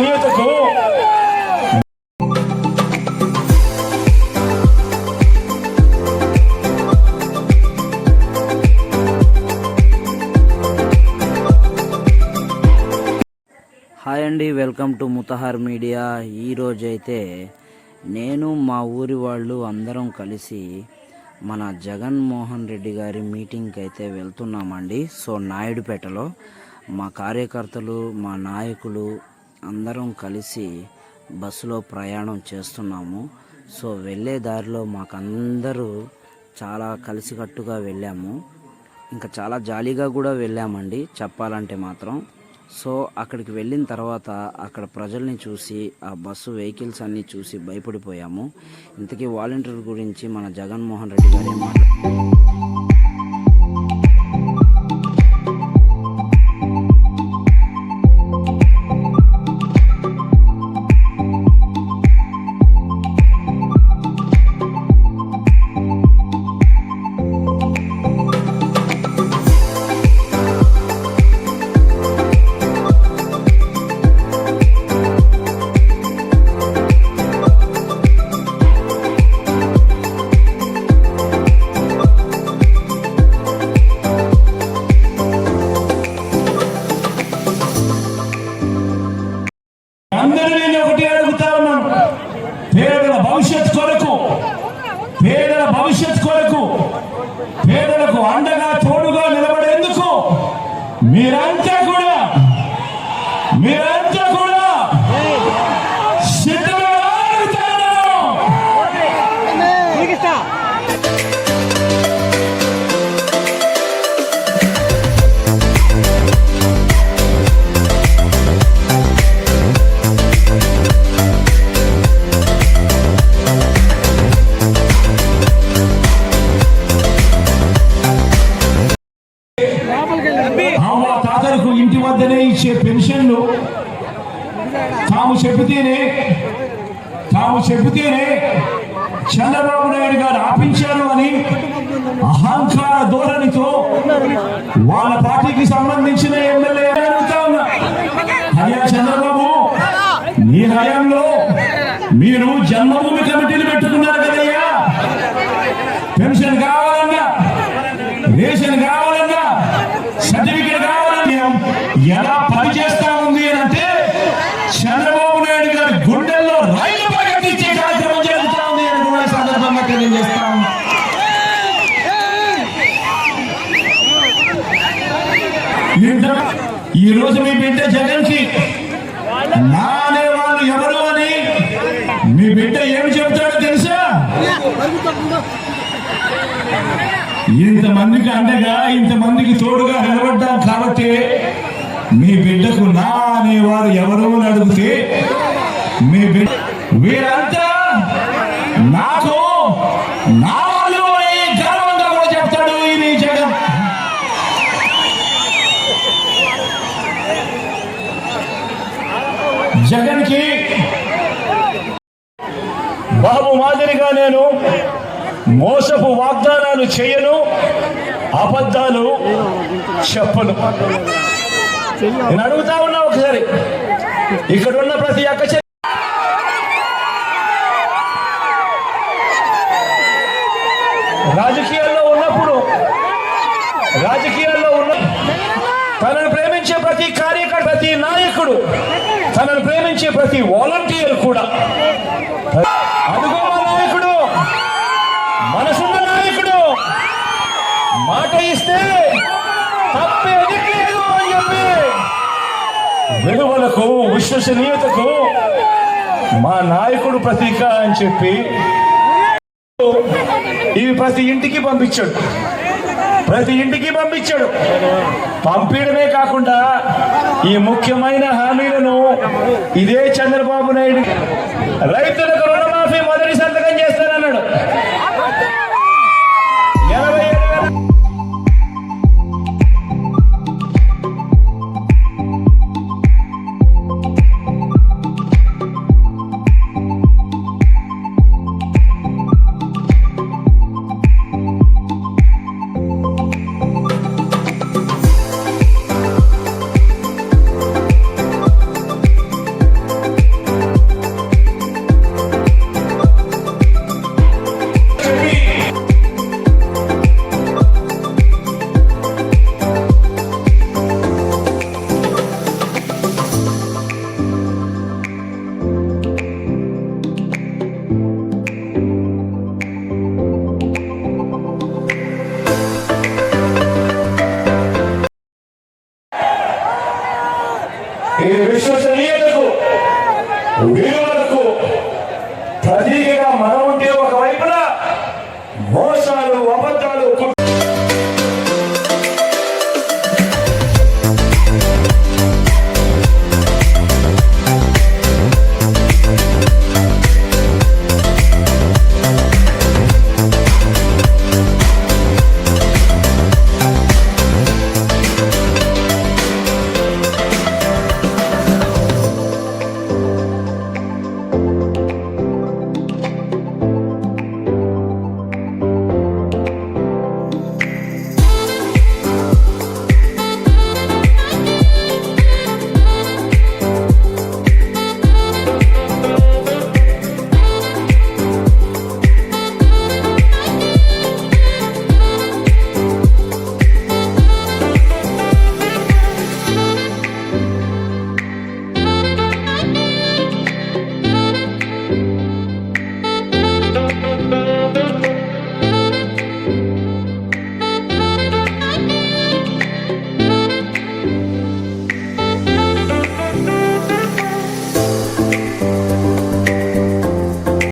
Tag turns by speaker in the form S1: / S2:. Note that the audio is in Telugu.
S1: విశ్వసనీయతకు
S2: హాయ్ అండి, వెల్కమ్ టు ముతహార్ మీడియా. ఈరోజైతే నేను మా ఊరి వాళ్ళు అందరం కలిసి మన జగన్మోహన్ రెడ్డి గారి మీటింగ్కి అయితే వెళ్తున్నామండి. సో నాయుడుపేటలో మా కార్యకర్తలు, మా నాయకులు అందరం కలిసి బస్సులో ప్రయాణం చేస్తున్నాము. సో వెళ్ళే దారిలో మాకందరూ చాలా కలిసికట్టుగా వెళ్ళాము. ఇంకా చాలా జాలీగా కూడా వెళ్ళామండి చెప్పాలంటే మాత్రం. సో అక్కడికి వెళ్ళిన తర్వాత అక్కడ ప్రజల్ని చూసి, ఆ బస్సు వెహికల్స్ అన్నీ చూసి భయపడిపోయాము. ఇంతకీ వాలంటీర్ గురించి మన జగన్మోహన్ రెడ్డి గారు ఏం మాట్లాడారు?
S1: అందరూ నేను ఒకటి అడుగుతా ఉన్నాను, పేదల భవిష్యత్ కొరకు పేదలకు అండగా తోడుగా నిలబడేందుకు మీరంతా కూడా సిద్ధంగా అడుగుతాను. తాతలకు ఇంటి వద్దనే ఇచ్చే పెన్షన్లు తాము చెబితేనే చంద్రబాబు నాయుడు గారు ఆపించారు అని అహంకార ధోరణితో వాళ్ళ పార్టీకి సంబంధించిన ఎమ్మెల్యే అడుగుతా ఉన్నా. అయ్యా చంద్రబాబు, మీ హయాంలో మీరు జన్మభూమి కమిటీలు పెట్టుకున్నారు కదయ్యా. పెన్షన్ కావాలన్నా, రేషన్ కావాలన్నా, సర్టిఫికేట్ కావాలన్నా ఎలా పనిచేస్తా ఉంది అంటే చంద్రబాబు నాయుడు గారి గుండెల్లో రైలు పగటిచ్చే కార్యక్రమం జరుగుతా ఉంది అని కూడా సందర్భంగా తెలియజేస్తాం. ఈ రోజు మీ బిడ్డ జగన్ కి నానే వాళ్ళు ఎవరు అని మీ బిడ్డ ఏమి చెబుతాడో తెలుసా? ఇంతమందికి అండగా, ఇంతమందికి తోడుగా నిలబడ్డాం కాబట్టి మీ బిడ్డకు నా అనేవారు ఎవరు అని అడిగితే మీ బిడ్డ వీరంతా నాకు నా వాళ్ళు అని గర్వంగా కూడా చెప్తాడు ఈ మీ జగన్. జగన్ కి బాబు మాదిరిగా నేను మోసపు వాగ్దానాలు చేయను, అబద్ధాలు చెప్పను. నేను అడుగుతా ఉన్నా ఒకసారి, ఇక్కడ ఉన్న ప్రతి ఒక్క రాజకీయాల్లో ఉన్నప్పుడు తనను ప్రేమించే ప్రతి కార్యకర్త, ప్రతి నాయకుడు, తనను ప్రేమించే ప్రతి వాలంటీర్ కూడా అడుగు నాయకుడు, మనసున్న నాయకుడు మాట ఇస్తే తప్పేది లేదు అని చెప్పి విలువలకు, విశ్వసనీయతకు మా నాయకుడు ప్రతీక అని చెప్పి ఇవి ప్రతి ఇంటికి పంపించాడు. పంపించడమే కాకుండా ఈ ముఖ్యమైన హామీలను ఇదే చంద్రబాబు నాయుడు రైతులకు రుణమాఫీ మొదటి సంతకం చేస్తానన్నాడు. వీర